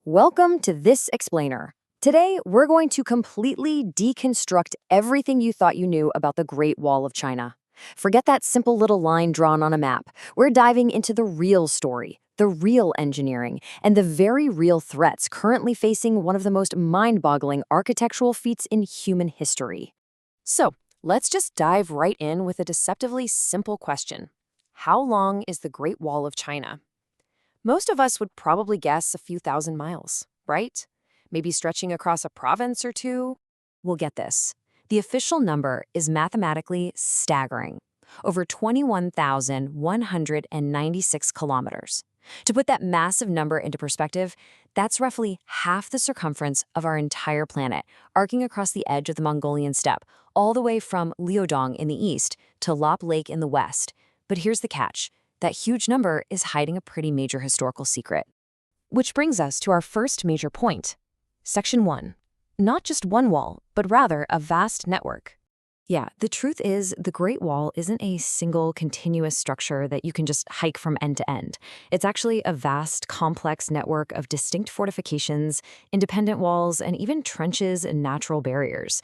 Welcome to This Explainer. Today, we're going to completely deconstruct everything you thought you knew about the Great Wall of China. Forget that simple little line drawn on a map. We're diving into the real story, the real engineering, and the very real threats currently facing one of the most mind-boggling architectural feats in human history. So, let's just dive right in with a deceptively simple question. How long is the Great Wall of China? Most of us would probably guess a few thousand miles, right? Maybe stretching across a province or two? We'll get this. The official number is mathematically staggering. Over 21,196 kilometers. To put that massive number into perspective, that's roughly half the circumference of our entire planet, arcing across the edge of the Mongolian steppe, all the way from Liaodong in the east to Lop Lake in the west. But here's the catch. That huge number is hiding a pretty major historical secret. Which brings us to our first major point. Section 1. Not just one wall, but rather a vast network. Yeah, the truth is the Great Wall isn't a single continuous structure that you can just hike from end to end. It's actually a vast, complex network of distinct fortifications, independent walls, and even trenches and natural barriers.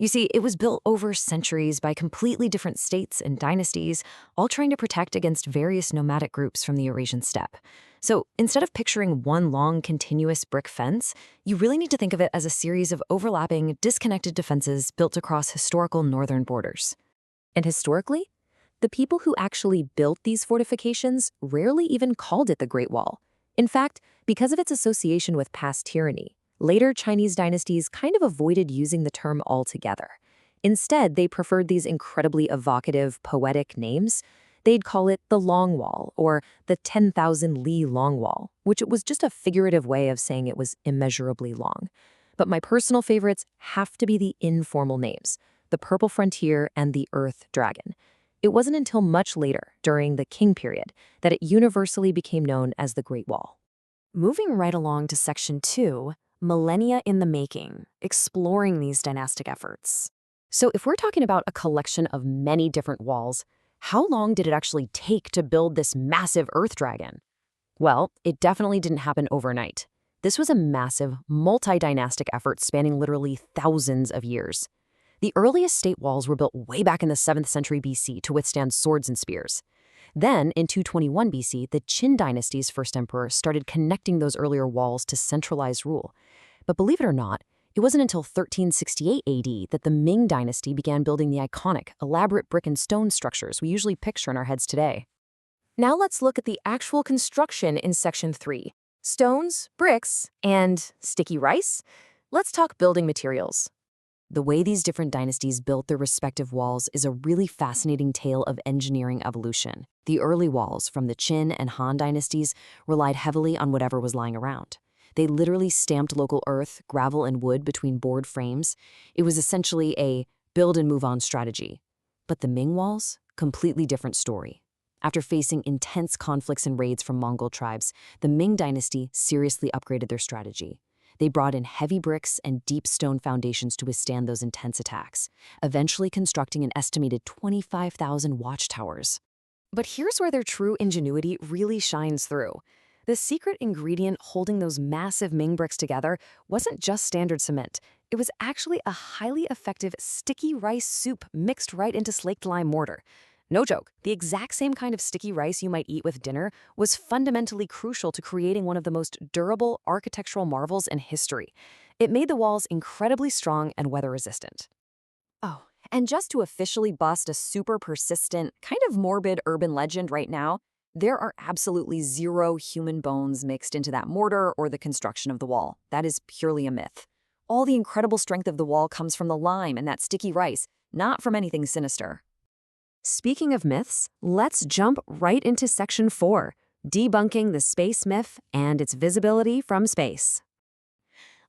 You see, it was built over centuries by completely different states and dynasties, all trying to protect against various nomadic groups from the Eurasian steppe. So instead of picturing one long, continuous brick fence, you really need to think of it as a series of overlapping, disconnected defenses built across historical northern borders. And historically, the people who actually built these fortifications rarely even called it the Great Wall. In fact, because of its association with past tyranny, later Chinese dynasties kind of avoided using the term altogether. Instead, they preferred these incredibly evocative, poetic names. They'd call it the Long Wall or the 10,000 Li Long Wall, which it was just a figurative way of saying it was immeasurably long. But my personal favorites have to be the informal names, the Purple Frontier and the Earth Dragon. It wasn't until much later, during the Qing period, that it universally became known as the Great Wall. Moving right along to Section 2, millennia in the making, exploring these dynastic efforts. So if we're talking about a collection of many different walls, how long did it actually take to build this massive earth dragon? Well, it definitely didn't happen overnight. This was a massive, multi-dynastic effort spanning literally thousands of years. The earliest state walls were built way back in the 7th century BC to withstand swords and spears. Then, in 221 BC, the Qin dynasty's first emperor started connecting those earlier walls to centralized rule. But believe it or not, it wasn't until 1368 AD that the Ming Dynasty began building the iconic, elaborate brick and stone structures we usually picture in our heads today. Now let's look at the actual construction in Section 3. Stones, bricks, and sticky rice? Let's talk building materials. The way these different dynasties built their respective walls is a really fascinating tale of engineering evolution. The early walls from the Qin and Han dynasties relied heavily on whatever was lying around. They literally stamped local earth, gravel, and wood between board frames. It was essentially a build-and-move-on strategy. But the Ming walls? Completely different story. After facing intense conflicts and raids from Mongol tribes, the Ming dynasty seriously upgraded their strategy. They brought in heavy bricks and deep stone foundations to withstand those intense attacks, eventually constructing an estimated 25,000 watchtowers. But here's where their true ingenuity really shines through. The secret ingredient holding those massive Ming bricks together wasn't just standard cement. It was actually a highly effective sticky rice soup mixed right into slaked lime mortar. No joke, the exact same kind of sticky rice you might eat with dinner was fundamentally crucial to creating one of the most durable architectural marvels in history. It made the walls incredibly strong and weather-resistant. Oh, and just to officially bust a super persistent, kind of morbid urban legend right now, there are absolutely zero human bones mixed into that mortar or the construction of the wall. That is purely a myth. All the incredible strength of the wall comes from the lime and that sticky rice, not from anything sinister. Speaking of myths, let's jump right into Section 4, debunking the space myth and its visibility from space.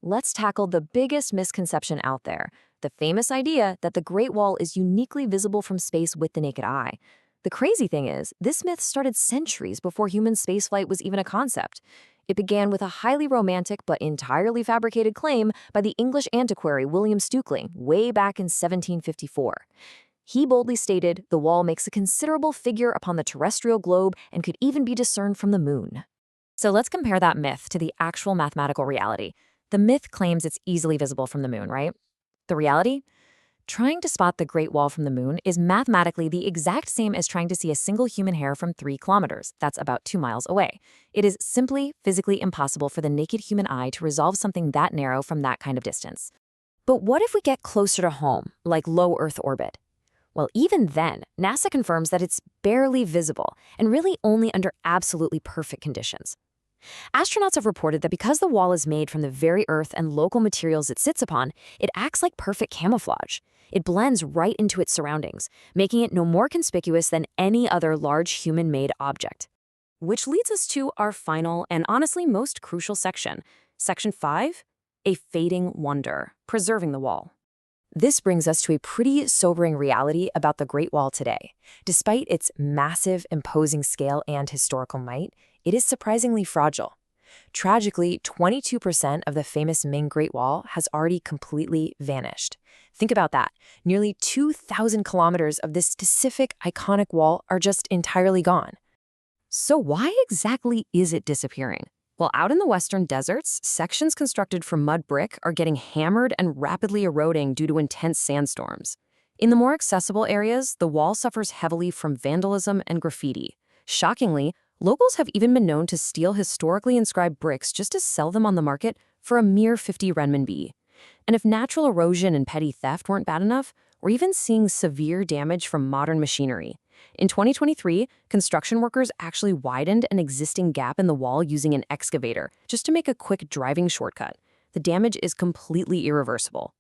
Let's tackle the biggest misconception out there, the famous idea that the Great Wall is uniquely visible from space with the naked eye. The crazy thing is, this myth started centuries before human spaceflight was even a concept. It began with a highly romantic but entirely fabricated claim by the English antiquary William Stukeley way back in 1754. He boldly stated the wall makes a considerable figure upon the terrestrial globe and could even be discerned from the moon. So let's compare that myth to the actual mathematical reality. The myth claims it's easily visible from the moon, right? The reality? Trying to spot the Great Wall from the moon is mathematically the exact same as trying to see a single human hair from 3 kilometers. That's about 2 miles away. It is simply physically impossible for the naked human eye to resolve something that narrow from that kind of distance. But what if we get closer to home, like low Earth orbit? Well, even then, NASA confirms that it's barely visible and really only under absolutely perfect conditions. Astronauts have reported that because the wall is made from the very Earth and local materials it sits upon, it acts like perfect camouflage. It blends right into its surroundings, making it no more conspicuous than any other large human-made object. Which leads us to our final and honestly most crucial section, Section 5, a fading wonder, preserving the wall. This brings us to a pretty sobering reality about the Great Wall today. Despite its massive, imposing scale and historical might, it is surprisingly fragile. Tragically, 22% of the famous Ming Great Wall has already completely vanished. Think about that. Nearly 2,000 kilometers of this specific iconic wall are just entirely gone. So why exactly is it disappearing? Well, out in the western deserts, sections constructed from mud brick are getting hammered and rapidly eroding due to intense sandstorms. In the more accessible areas, the wall suffers heavily from vandalism and graffiti. Shockingly, locals have even been known to steal historically inscribed bricks just to sell them on the market for a mere 50 renminbi. And if natural erosion and petty theft weren't bad enough, we're even seeing severe damage from modern machinery. In 2023, construction workers actually widened an existing gap in the wall using an excavator just to make a quick driving shortcut. The damage is completely irreversible.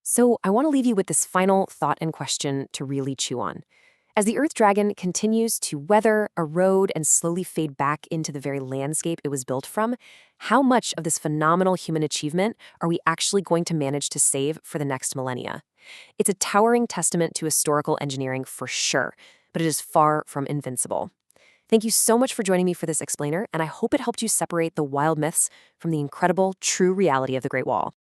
So I want to leave you with this final thought and question to really chew on. As the Earth Dragon continues to weather, erode, and slowly fade back into the very landscape it was built from, how much of this phenomenal human achievement are we actually going to manage to save for the next millennia? It's a towering testament to historical engineering for sure, but it is far from invincible. Thank you so much for joining me for this explainer, and I hope it helped you separate the wild myths from the incredible, true reality of the Great Wall.